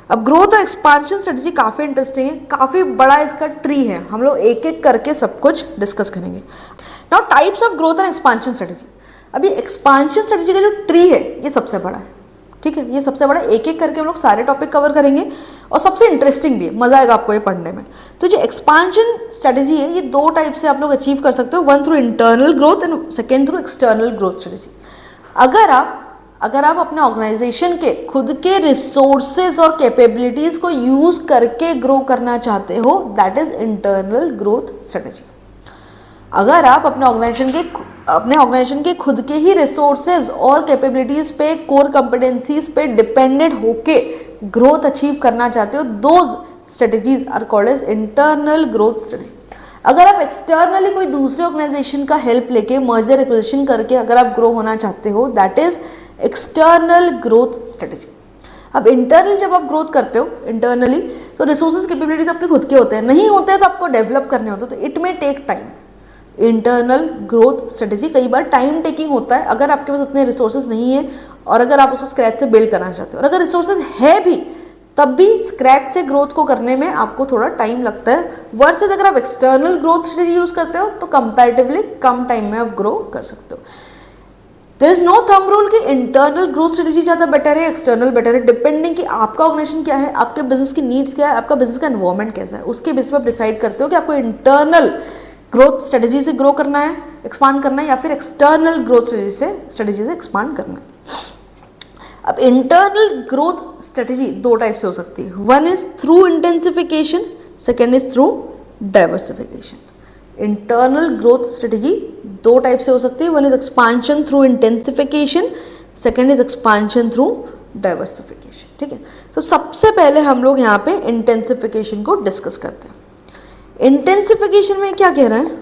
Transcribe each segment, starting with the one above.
अब ग्रोथ और expansion strategy काफ़ी इंटरेस्टिंग है, काफ़ी बड़ा इसका ट्री है, हम लोग एक एक करके सब कुछ डिस्कस करेंगे। Now types of growth and expansion strategy. अभी एक्सपांशन स्ट्रेटजी का जो ट्री है ये सबसे बड़ा है, ठीक है, ये सबसे बड़ा, एक एक करके हम लोग सारे टॉपिक कवर करेंगे और सबसे इंटरेस्टिंग भी है, मजा आएगा आपको ये पढ़ने में। तो जो एक्सपांशन स्ट्रेटजी है ये दो टाइप से आप लोग अचीव कर सकते हो, one through internal growth and second through external growth strategy. अगर आप अपने ऑर्गेनाइजेशन के खुद के रिसोर्सेज और कैपेबिलिटीज को यूज करके ग्रो करना चाहते हो, that is internal growth strategy. अगर आप अपने ऑर्गेनाइजेशन के खुद के ही रिसोर्सेज और कैपेबिलिटीज पे, कोर कॉम्पिटेंसीज पे डिपेंडेंट होके ग्रोथ अचीव करना चाहते हो, those strategies are called as internal growth strategy. अगर आप एक्सटर्नली कोई दूसरे ऑर्गेनाइजेशन का हेल्प लेके, मर्जर एक्विजिशन करके अगर आप ग्रो होना चाहते हो, that is external growth strategy. अब इंटरनल जब आप ग्रोथ करते हो इंटरनली, तो रिसोर्सेज कैपेबिलिटीज आपके खुद के होते हैं, नहीं होते हैं तो आपको डेवलप करने होते हैं, तो it may take time. Internal growth strategy कई बार टाइम टेकिंग होता है, अगर आपके पास उतने रिसोर्सेज नहीं है और अगर आप उसको स्क्रैच से बिल्ड करना चाहते हो, और अगर रिसोर्सेज है भी तब भी स्क्रैच से ग्रोथ को करने में आपको थोड़ा टाइम लगता है, वर्सेस अगर आप एक्सटर्नल ग्रोथ स्ट्रेटजी यूज करते हो तो कंपैरेटिवली कम टाइम में आप ग्रो कर सकते हो। There is no thumb rule कि इंटरनल ग्रोथ स्ट्रेटजी ज़्यादा बेटर है, एक्सटर्नल बेटर है, डिपेंडिंग कि आपका ऑर्गेनाइजेशन क्या है, आपके बिजनेस की नीड्स क्या है, आपका बिजनेस का एनवायरमेंट कैसा है, उसके बेस पर आप डिसाइड करते हो कि आपको इंटरनल ग्रोथ स्ट्रेटजी से ग्रो करना है, एक्सपांड करना है, या फिर एक्सटर्नल ग्रोथ स्ट्रेटजी से एक्सपांड करना है। अब इंटरनल ग्रोथ स्ट्रेटजी दो टाइप से हो सकती है, one is through intensification, second is through diversification. Internal growth strategy दो टाइप से हो सकती है, one is expansion through intensification, second is expansion through diversification, ठीक है। तो सबसे पहले हम लोग यहाँ पे इंटेंसिफिकेशन को डिस्कस करते हैं। इंटेंसिफिकेशन में क्या कह रहा है,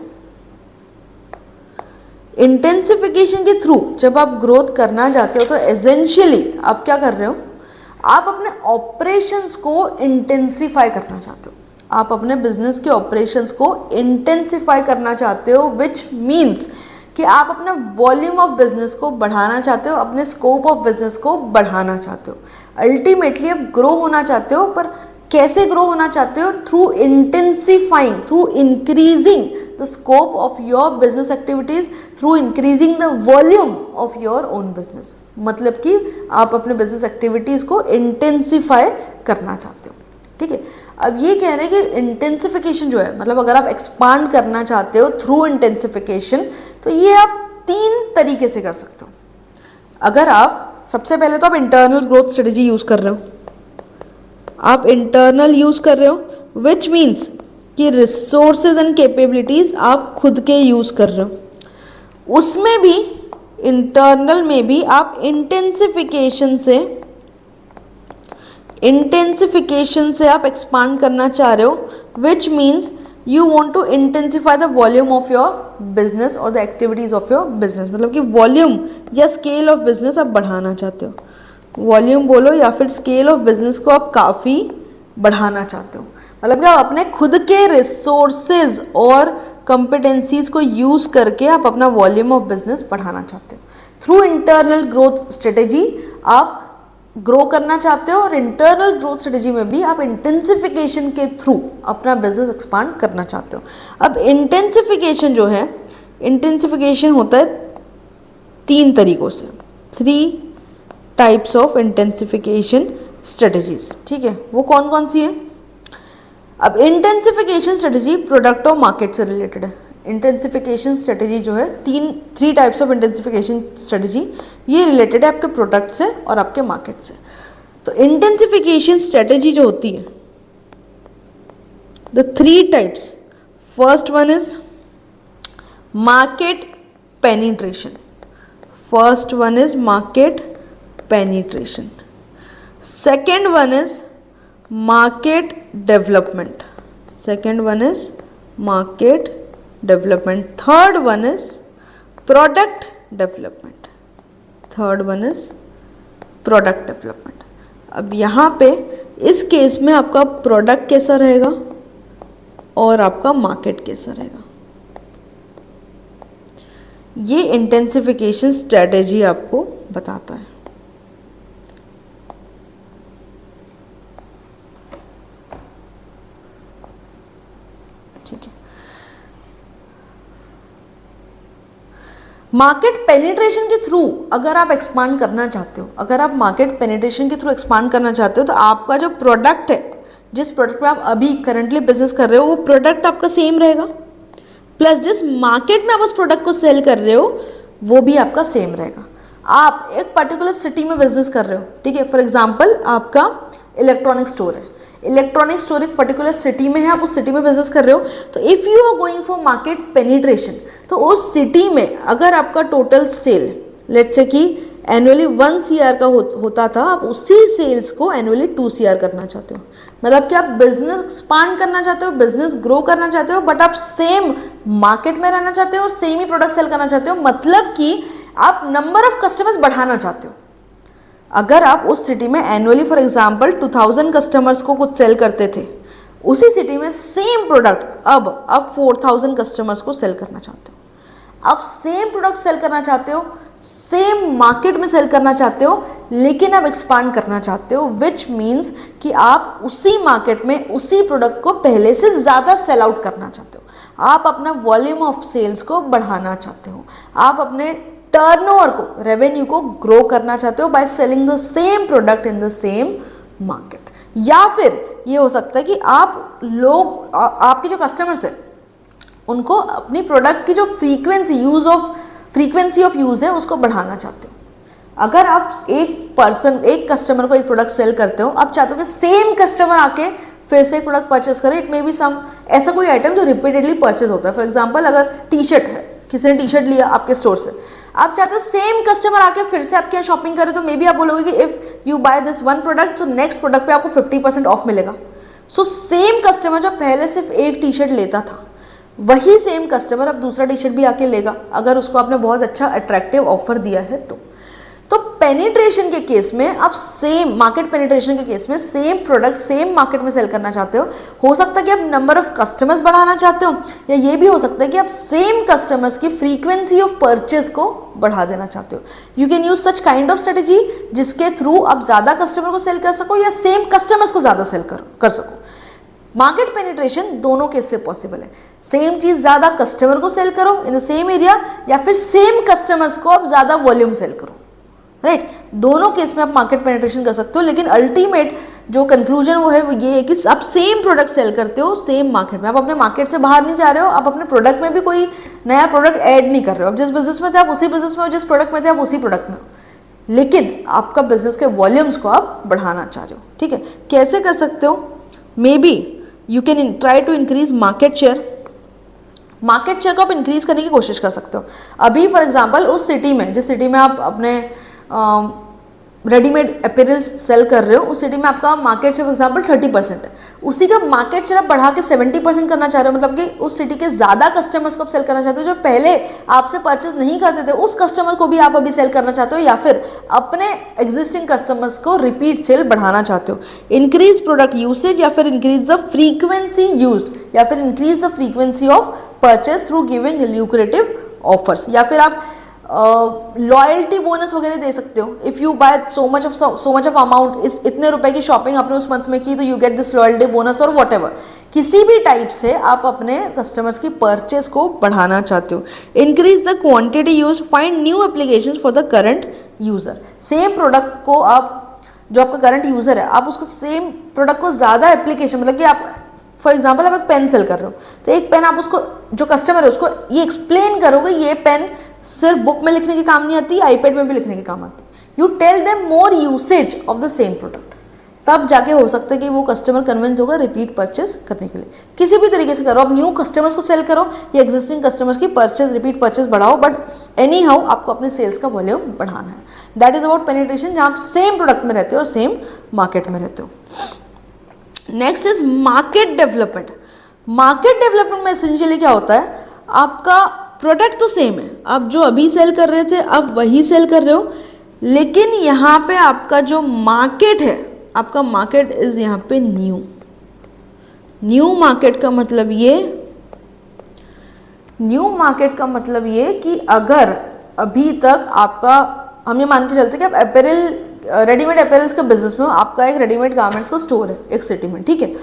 इंटेंसिफिकेशन के थ्रू जब आप ग्रोथ करना चाहते हो तो एसेंशियली आप क्या कर रहे हो, आप अपने ऑपरेशंस को इंटेंसिफाई करना चाहते हो, आप अपने बिजनेस के ऑपरेशंस को इंटेंसिफाई करना चाहते हो, विच मीन्स कि आप अपना वॉल्यूम ऑफ बिजनेस को बढ़ाना चाहते हो, अपने स्कोप ऑफ बिजनेस को बढ़ाना चाहते हो। अल्टीमेटली आप ग्रो होना चाहते हो, पर कैसे ग्रो होना चाहते हो, through intensifying, through increasing the scope of your business activities, through increasing the volume of your own business. मतलब कि आप अपने बिजनेस एक्टिविटीज को इंटेंसिफाई करना चाहते हो, ठीक है। अब ये कह रहे हैं कि इंटेंसिफिकेशन जो है, मतलब अगर आप एक्सपांड करना चाहते हो थ्रू इंटेंसिफिकेशन, तो ये आप तीन तरीके से कर सकते हो। अगर आप सबसे पहले तो आप इंटरनल ग्रोथ स्ट्रेटजी यूज कर रहे हो, आप इंटरनल यूज कर रहे हो, विच मीन्स कि रिसोर्सेज एंड कैपेबिलिटीज आप खुद के यूज कर रहे हो। उसमें भी इंटरनल में भी आप इंटेंसिफिकेशन से आप एक्सपांड करना चाह रहे हो, which means you want to intensify the volume of your business और the activities of your business. मतलब कि वॉल्यूम या स्केल ऑफ बिजनेस आप बढ़ाना चाहते हो, वॉल्यूम बोलो या फिर स्केल ऑफ बिजनेस को आप काफ़ी बढ़ाना चाहते हो। मतलब कि आप अपने खुद के रिसोर्सेज और कंपिटेंसीज को यूज करके आप अपना वॉल्यूम ऑफ बिजनेस बढ़ाना चाहते हो। थ्रू इंटरनल ग्रोथ स्ट्रेटेजी आप ग्रो करना चाहते हो, और इंटरनल ग्रोथ स्ट्रेटेजी में भी आप इंटेंसिफिकेशन के थ्रू अपना बिजनेस एक्सपांड करना चाहते हो। अब इंटेंसिफिकेशन जो है, इंटेंसिफिकेशन होता है तीन तरीकों से, 3 टाइप्स ऑफ इंटेंसिफिकेशन स्ट्रेटेजीज, ठीक है। वो कौन कौन सी है? अब इंटेंसिफिकेशन स्ट्रेटेजी प्रोडक्ट और मार्केट से रिलेटेड है। इंटेंसिफिकेशन स्ट्रेटेजी जो है, 3 टाइप्स ऑफ इंटेंसिफिकेशन स्ट्रेटेजी, ये रिलेटेड है आपके प्रोडक्ट से और आपके मार्केट से। तो इंटेंसिफिकेशन स्ट्रेटेजी जो होती है, the 3 types, first one is market penetration, first one is market penetration, second one is market development, second one is market development, third one is product development, third one is product development. अब यहाँ पे इस case में आपका product कैसा रहेगा और आपका मार्केट कैसा रहेगा, ये इंटेंसिफिकेशन स्ट्रेटेजी आपको बताता है। ठीक है। मार्केट पेनिट्रेशन के थ्रू अगर आप एक्सपांड करना चाहते हो, अगर आप मार्केट पेनिट्रेशन के थ्रू एक्सपांड करना चाहते हो, तो आपका जो प्रोडक्ट है, जिस प्रोडक्ट पे आप अभी करंटली बिजनेस कर रहे हो, वो प्रोडक्ट आपका सेम रहेगा, प्लस जिस मार्केट में आप उस प्रोडक्ट को सेल कर रहे हो वो भी आपका सेम रहेगा। आप एक पर्टिकुलर सिटी में बिजनेस कर रहे हो, ठीक है, फॉर एग्जांपल आपका इलेक्ट्रॉनिक स्टोर है, इलेक्ट्रॉनिक स्टोर एक पर्टिकुलर सिटी में है, आप उस सिटी में बिजनेस कर रहे हो, तो if you are going for market penetration, तो उस सिटी में अगर आपका टोटल सेल लेट्स से कि एनुअली 1 CR का होता था, आप उसी सेल्स को एनुअली 2 CR करना चाहते हो। मतलब कि आप बिजनेस एक्सपांड करना चाहते हो, बिजनेस ग्रो करना चाहते हो, बट आप सेम मार्केट में रहना चाहते हो और सेम ही प्रोडक्ट सेल करना चाहते हो, मतलब कि आप नंबर ऑफ कस्टमर्स बढ़ाना चाहते हो। अगर आप उस सिटी में एनुअली फॉर एग्जांपल 2000 कस्टमर्स को कुछ सेल करते थे, उसी सिटी में सेम प्रोडक्ट अब आप 4000 कस्टमर्स को सेल करना चाहते हो। आप सेम प्रोडक्ट सेल करना चाहते हो, सेम मार्केट में सेल करना चाहते हो, लेकिन आप एक्सपांड करना चाहते हो, विच मीन्स कि आप उसी मार्केट में उसी प्रोडक्ट को पहले से ज़्यादा सेल आउट करना चाहते हो। आप अपना वॉल्यूम ऑफ सेल्स को बढ़ाना चाहते हो, आप अपने टर्नओवर को, रेवेन्यू को ग्रो करना चाहते हो by selling the same product in the same market. या फिर ये हो सकता है कि आप लोग, आपके जो कस्टमर्स हैं, उनको अपनी प्रोडक्ट की जो फ्रीक्वेंसी ऑफ यूज़ है उसको बढ़ाना चाहते हो। अगर आप एक कस्टमर को एक प्रोडक्ट सेल करते हो, आप चाहते हो कि सेम कस्टमर आके फिर से एक प्रोडक्ट परचेस करे, इट मे बी सम ऐसा कोई आइटम जो रिपीटेडली परचेस होता है। फॉर एग्जांपल अगर टी शर्ट है, किसी ने टी शर्ट लिया आपके स्टोर से, आप चाहते हो सेम कस्टमर आके फिर से आपके यहाँ शॉपिंग करे, तो मे बी आप बोलोगे कि if you buy this one product, तो नेक्स्ट प्रोडक्ट पे आपको 50% ऑफ मिलेगा। सो सेम कस्टमर जो पहले सिर्फ एक टी शर्ट लेता था, वही सेम कस्टमर अब दूसरा टी शर्ट भी आके लेगा, अगर उसको आपने बहुत अच्छा अट्रैक्टिव ऑफर दिया है तो पेनिट्रेशन के केस में आप सेम मार्केट पेनिट्रेशन के केस में सेम प्रोडक्ट सेम मार्केट में सेल करना चाहते हो सकता है कि आप नंबर ऑफ कस्टमर्स बढ़ाना चाहते हो, या ये भी हो सकता है कि आप सेम कस्टमर्स की फ्रीक्वेंसी ऑफ परचेज को बढ़ा देना चाहते हो। You can use such kind of strategy जिसके थ्रू आप ज़्यादा कस्टमर को सेल कर सको या सेम कस्टमर्स को ज़्यादा सेल कर सको। मार्केट पेनिट्रेशन दोनों केस से पॉसिबल है, सेम चीज़ ज़्यादा कस्टमर को सेल करो इन द सेम एरिया, या फिर सेम कस्टमर्स को आप ज़्यादा वॉल्यूम सेल करो, राइट। दोनों केस में आप मार्केट पेनिट्रेशन कर सकते हो, लेकिन अल्टीमेट जो कंक्लूजन वो ये है कि आप सेम प्रोडक्ट सेल करते हो सेम मार्केट में, आप अपने मार्केट से बाहर नहीं जा रहे हो, आप अपने प्रोडक्ट में भी कोई नया प्रोडक्ट ऐड नहीं कर रहे हो। आप जिस बिजनेस में थे आप उसी बिजनेस में हो, जिस प्रोडक्ट में थे आप उसी प्रोडक्ट में हो, लेकिन आपका बिजनेस के वॉल्यूम्स को आप बढ़ाना चाह रहे हो, ठीक है। कैसे कर सकते हो? Maybe you can try to increase market share. Market share को आप इंक्रीज करने की कोशिश कर सकते हो। अभी फॉर एग्जांपल उस सिटी में, जिस सिटी में आप अपने रेडीमेड अपीयरेंस सेल कर रहे हो, उस सिटी में आपका मार्केट शेयर फॉर एग्जांपल 30% है, उसी का मार्केट शेयर आप बढ़ा के 70% करना चाह रहे हो, मतलब कि उस सिटी के ज़्यादा कस्टमर्स को आप सेल करना चाहते हो जो पहले आपसे परचेज नहीं करते थे, उस कस्टमर को भी आप अभी सेल करना चाहते हो, या फिर अपने एग्जिस्टिंग कस्टमर्स को रिपीट सेल बढ़ाना चाहते हो। इंक्रीज प्रोडक्ट यूसेज, या फिर इंक्रीज द फ्रीक्वेंसी यूज्ड, या फिर increase the frequency of purchase through giving lucrative offers, या फिर आप लॉयल्टी बोनस वगैरह दे सकते हो। If you buy so much of amount, इस इतने रुपए की शॉपिंग आपने उस मंथ में की, तो you get this loyalty bonus और वॉट एवर। किसी भी टाइप से आप अपने कस्टमर्स की परचेज को बढ़ाना चाहते हो। Increase the quantity use, find new applications for the current user. Same product को आप, जो आपका करंट यूजर है, आप उसको सेम प्रोडक्ट को ज़्यादा एप्लीकेशन, मतलब कि आप फॉर एग्जाम्पल आप एक पेन सेल कर रहे हो, तो एक पेन आप उसको, जो कस्टमर है उसको ये एक्सप्लेन करोगे, ये पेन सिर्फ बुक में लिखने के काम नहीं आती, आईपैड में भी लिखने के काम आती है। You tell them more usage of the same product, तब जाके हो सकता है कि वो कस्टमर कन्विंस होगा रिपीट परचेस करने के लिए। किसी भी तरीके से करो, आप न्यू कस्टमर्स को सेल करो या एग्जिस्टिंग कस्टमर्स की रिपीट परचेस बढ़ाओ, बट एनी हाउ आपको अपने सेल्स का वॉल्यूम बढ़ाना है। दैट इज अबाउट पेनिट्रेशन, जहाँ आप सेम प्रोडक्ट में रहते हो और सेम मार्केट में रहते हो। Next is market development. Market development में एसेंशियली क्या होता है, आपका प्रोडक्ट तो सेम है, आप जो अभी सेल कर रहे थे आप वही सेल कर रहे हो, लेकिन यहाँ पे आपका जो मार्केट है, आपका मार्केट इज यहाँ पे न्यू मार्केट का मतलब ये कि अगर अभी तक आपका, हम ये मान के चलते कि आप रेडीमेड अपैरल्स का बिजनेस में हो, आपका एक रेडीमेड गारमेंट्स का स्टोर है एक सिटी में, ठीक है।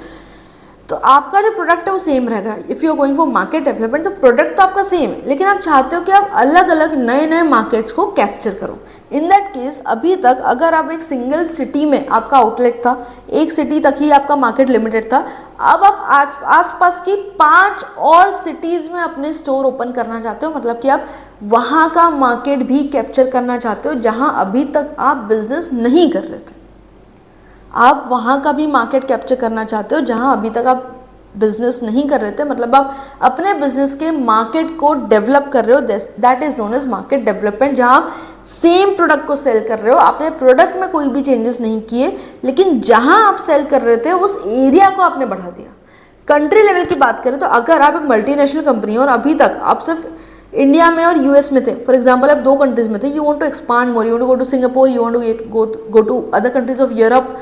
तो आपका जो प्रोडक्ट है वो सेम रहेगा। If you are going for market development तो प्रोडक्ट तो आपका सेम है, लेकिन आप चाहते हो कि आप अलग अलग नए नए मार्केट्स को कैप्चर करो। इन दैट केस अभी तक अगर आप एक सिंगल सिटी में आपका आउटलेट था, एक सिटी तक ही आपका मार्केट लिमिटेड था, अब आप आसपास की 5 और सिटीज़ में अपने स्टोर ओपन करना चाहते हो, मतलब कि आप वहाँ का मार्केट भी कैप्चर करना चाहते हो जहाँ अभी तक आप बिजनेस नहीं कर रहे थे। आप वहाँ का भी मार्केट कैप्चर करना चाहते हो जहाँ अभी तक आप बिजनेस नहीं कर रहे थे, मतलब आप अपने बिजनेस के मार्केट को डेवलप कर रहे हो। That is known as market development, जहाँ आप सेम प्रोडक्ट को सेल कर रहे हो, आपने प्रोडक्ट में कोई भी चेंजेस नहीं किए, लेकिन जहाँ आप सेल कर रहे थे उस एरिया को आपने बढ़ा दिया। कंट्री लेवल की बात करें तो अगर आप एक मल्टीनेशनल कंपनी हो और अभी तक आप सिर्फ इंडिया में और यूएस में थे, फॉर एग्जाम्पल आप 2 कंट्रीज में थे, you want to expand more, you want to go to Singapore, you want to go to other countries of Europe,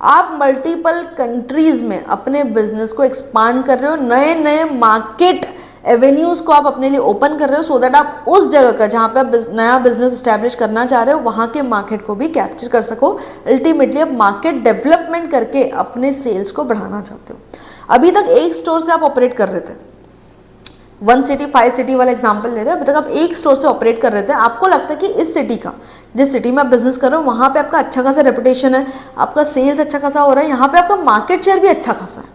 आप मल्टीपल कंट्रीज में अपने बिजनेस को एक्सपांड कर रहे हो, नए नए मार्केट एवेन्यूज को आप अपने लिए ओपन कर रहे हो, सो दैट आप उस जगह का जहाँ पे आप नया बिजनेस एस्टेब्लिश करना चाह रहे हो वहाँ के मार्केट को भी कैप्चर कर सको। अल्टीमेटली आप मार्केट डेवलपमेंट करके अपने सेल्स को बढ़ाना चाहते हो। अभी तक एक स्टोर से आप ऑपरेट कर रहे थे, 1 सिटी 5 सिटी वाला एग्जांपल ले रहे हैं, अभी तक आप एक स्टोर से ऑपरेट कर रहे थे, आपको लगता है कि इस सिटी का, जिस सिटी में आप बिजनेस कर रहे हो वहाँ पे आपका अच्छा खासा रेपुटेशन है, आपका सेल्स अच्छा खासा हो रहा है, यहाँ पे आपका मार्केट शेयर भी अच्छा खासा है,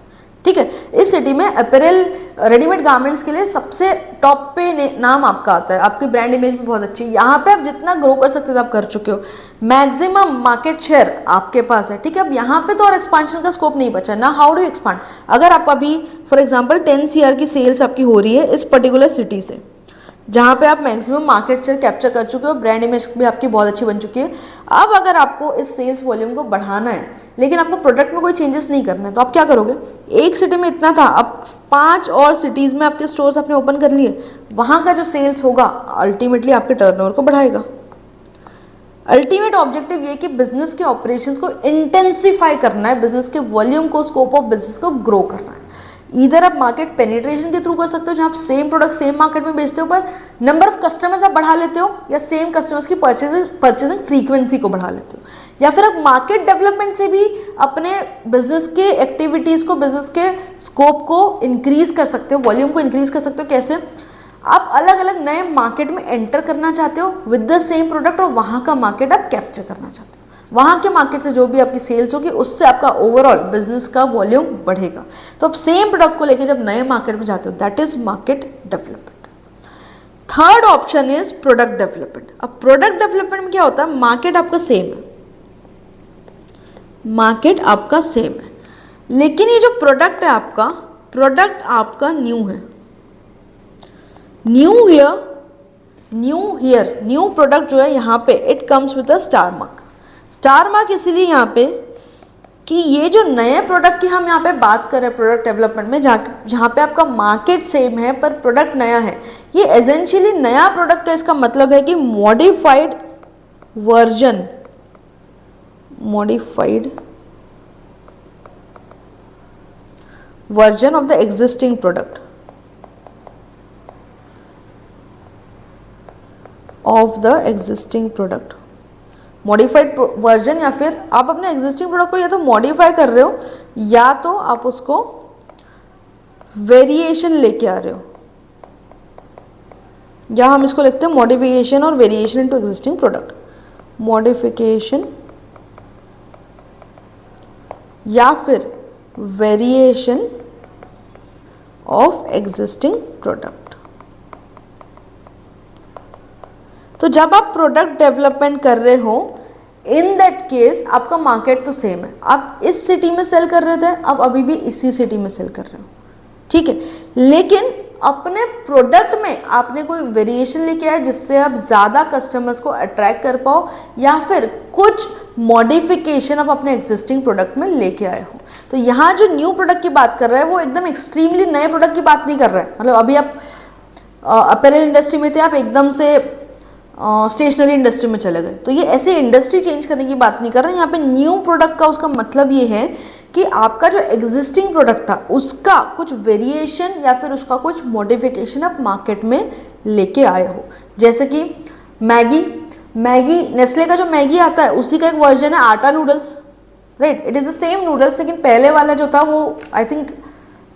ठीक है। इस सिटी में अपैरल रेडीमेड गारमेंट्स के लिए सबसे टॉप पे नाम आपका आता है, आपकी ब्रांड इमेज भी बहुत अच्छी है, यहाँ पे आप जितना ग्रो कर सकते थे आप कर चुके हो, मैक्सिमम मार्केट शेयर आपके पास है, ठीक है। अब यहाँ पे तो और एक्सपांशन का स्कोप नहीं बचा ना, हाउ डू एक्सपांड। अगर आप अभी फॉर एग्जांपल 10 CR की सेल्स आपकी हो रही है इस पर्टिकुलर सिटी से, जहाँ पे आप मैक्सिमम मार्केट शेयर कैप्चर कर चुके हो, ब्रांड इमेज भी आपकी बहुत अच्छी बन चुकी है। अब अगर आपको इस सेल्स वॉल्यूम को बढ़ाना है लेकिन आपको प्रोडक्ट में कोई चेंजेस नहीं करना है, तो आप क्या करोगे। एक सिटी में इतना था, अब 5 और सिटीज़ में आपके स्टोर्स आपने ओपन कर लिए, वहाँ का जो सेल्स होगा अल्टीमेटली आपके टर्नओवर को बढ़ाएगा। अल्टीमेट ऑब्जेक्टिव ये कि बिजनेस के ऑपरेशंस को इंटेंसिफाई करना है, बिजनेस के वॉल्यूम को, स्कोप ऑफ बिजनेस को ग्रो करना है। इधर आप मार्केट पेनिट्रेशन के थ्रू कर सकते हो, जहाँ आप सेम प्रोडक्ट सेम मार्केट में बेचते हो पर नंबर ऑफ कस्टमर्स आप बढ़ा लेते हो, या सेम कस्टमर्स की परचेजिंग फ्रीक्वेंसी को बढ़ा लेते हो, या फिर आप मार्केट डेवलपमेंट से भी अपने बिजनेस के एक्टिविटीज़ को, बिजनेस के स्कोप को इंक्रीज कर सकते हो, वॉल्यूम को इंक्रीज कर सकते हो। कैसे, आप अलग अलग नए मार्केट में एंटर करना चाहते हो विद द सेम प्रोडक्ट, और वहाँ का मार्केट आप कैप्चर करना चाहते हो, वहाँ के मार्केट से जो भी आपकी सेल्स होगी उससे आपका ओवरऑल बिजनेस का वॉल्यूम बढ़ेगा। तो आप सेम प्रोडक्ट को लेकर जब नए मार्केट में जाते हो, that is market development. Third option is product development. अब प्रोडक्ट डेवलपमेंट में क्या होता है, मार्केट आपका सेम है, मार्केट आपका सेम है, लेकिन ये जो प्रोडक्ट है आपका, प्रोडक्ट आपका न्यू है। न्यू प्रोडक्ट जो है यहाँ पे it comes with a star mark. Star mark इसीलिए यहाँ पे कि ये जो नए प्रोडक्ट की हम यहाँ पे बात कर रहे हैं प्रोडक्ट डेवलपमेंट में, जहाँ पे आपका मार्केट सेम है पर प्रोडक्ट नया है, ये एसेंशियली नया प्रोडक्ट का इसका मतलब है कि modified version of the existing product, modified version, या फिर आप अपने एग्जिस्टिंग प्रोडक्ट को या तो मॉडिफाई कर रहे हो या तो आप उसको वेरिएशन लेके आ रहे हो, या हम इसको लिखते हैं मॉडिफिकेशन और variation into existing product, modification या फिर वेरिएशन ऑफ एग्जिस्टिंग प्रोडक्ट। तो जब आप प्रोडक्ट डेवलपमेंट कर रहे हो, इन दैट केस आपका मार्केट तो सेम है, आप इस सिटी में सेल कर रहे थे, आप अभी भी इसी सिटी में सेल कर रहे हो, ठीक है। लेकिन अपने प्रोडक्ट में आपने कोई वेरिएशन लेके आए जिससे आप ज़्यादा कस्टमर्स को अट्रैक्ट कर पाओ, या फिर कुछ मॉडिफिकेशन आप अपने एग्जिस्टिंग प्रोडक्ट में लेके आए हो। तो यहाँ जो न्यू प्रोडक्ट की बात कर रहा है वो एकदम एक्सट्रीमली नए प्रोडक्ट की बात नहीं कर रहा है, मतलब अभी आप अपैरल इंडस्ट्री में थे, आप एकदम से स्टेशनरी इंडस्ट्री में चले गए, तो ये ऐसे इंडस्ट्री चेंज करने की बात नहीं कर रहे हैं। यहाँ पे न्यू प्रोडक्ट का उसका मतलब ये है कि आपका जो एग्जिस्टिंग प्रोडक्ट था उसका कुछ वेरिएशन या फिर उसका कुछ मॉडिफिकेशन आप मार्केट में लेके आए हो। जैसे कि मैगी, नेस्ले का जो मैगी आता है उसी का एक वर्जन है आटा noodles, right, it is the same noodles, लेकिन पहले वाला जो था वो आई थिंक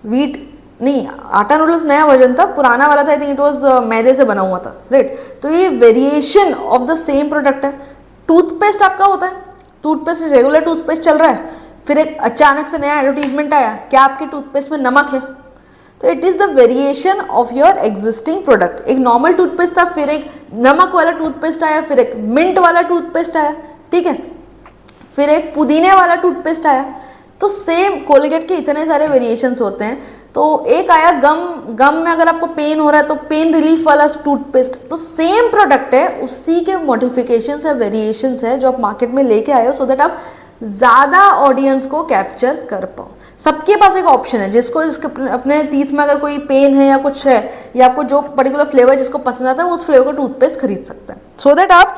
व्हीट नहीं, आटा नूडल्स नया वर्जन था, पुराना वाला था आई थिंक इट वाज मैदे से बना हुआ था, राइट। तो ये variation of the same product है। टूथपेस्ट आपका होता है, टूथपेस्ट रेगुलर टूथपेस्ट चल रहा है, फिर एक अचानक से नया एडवर्टीजमेंट आया, क्या आपके टूथपेस्ट में नमक है? तो it is the variation of your existing product. एक नॉर्मल टूथपेस्ट था, फिर एक नमक वाला टूथपेस्ट आया, फिर एक मिंट वाला टूथपेस्ट आया, ठीक है, फिर एक पुदीने वाला टूथपेस्ट आया। तो सेम कोलगेट के इतने सारे वेरिएशंस होते हैं। तो एक आया गम में अगर आपको पेन हो रहा है तो पेन रिलीफ वाला टूथपेस्ट, तो सेम प्रोडक्ट है, उसी के मॉडिफिकेशंस है, वेरिएशंस है जो आप मार्केट में लेके आए हो, सो दैट आप ज़्यादा ऑडियंस को कैप्चर कर पाओ। सबके पास एक ऑप्शन है, जिसको अपने टीथ में अगर कोई पेन है या कुछ है, या आपको जो पर्टिकुलर फ्लेवर जिसको पसंद आता है वो उस फ्लेवर का टूथपेस्ट खरीद सकता है, सो दैट आप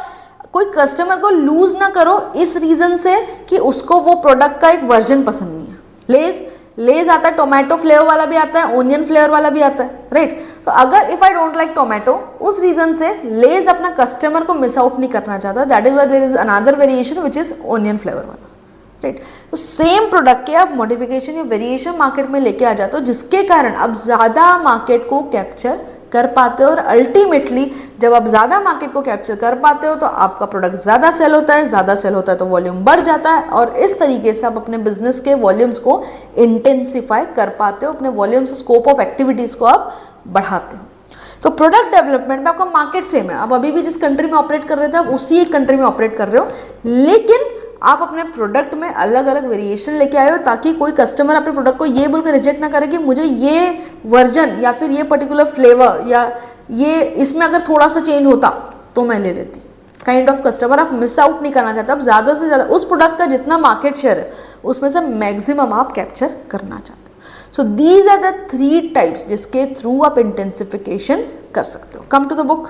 कोई कस्टमर को लूज ना करो इस रीजन से कि उसको वो प्रोडक्ट का एक वर्जन पसंद नहीं है। लेज आता है, टोमेटो फ्लेवर वाला भी आता है, ओनियन फ्लेवर वाला भी आता है, राइट। तो अगर if I don't like tomato, उस रीजन से लेज अपना कस्टमर को मिस आउट नहीं करना चाहता, that is why there is another variation which is onion flavour वाला, राइट। तो सेम प्रोडक्ट के आप मॉडिफिकेशन या वेरिएशन मार्केट में लेके आ जाते हो, जिसके कारण आप ज़्यादा मार्केट को कैप्चर कर पाते हो, और अल्टीमेटली जब आप ज़्यादा मार्केट को कैप्चर कर पाते हो तो आपका प्रोडक्ट ज़्यादा सेल होता है, ज़्यादा सेल होता है तो वॉल्यूम बढ़ जाता है, और इस तरीके से आप अपने बिजनेस के वॉल्यूम्स को इंटेंसिफाई कर पाते हो, अपने वॉल्यूम्स स्कोप ऑफ एक्टिविटीज़ को आप बढ़ाते हो। तो प्रोडक्ट डेवलपमेंट में आपका मार्केट सेम है, आप अभी भी जिस कंट्री में ऑपरेट कर रहे थे आप उसी एक कंट्री में ऑपरेट कर रहे हो, लेकिन आप अपने प्रोडक्ट में अलग अलग वेरिएशन लेके आए हो, ताकि कोई कस्टमर अपने प्रोडक्ट को ये बोलकर रिजेक्ट ना करे कि मुझे ये वर्जन या फिर ये पर्टिकुलर फ्लेवर या ये इसमें अगर थोड़ा सा चेंज होता तो मैं ले लेती। काइंड ऑफ कस्टमर आप मिस आउट नहीं करना चाहते, आप ज़्यादा से ज़्यादा उस प्रोडक्ट का जितना मार्केट शेयर है उसमें से मैक्सिमम आप कैप्चर करना चाहते हो। So these are the 3 types जिसके थ्रू आप इंटेंसिफिकेशन कर सकते हो। Come to the book.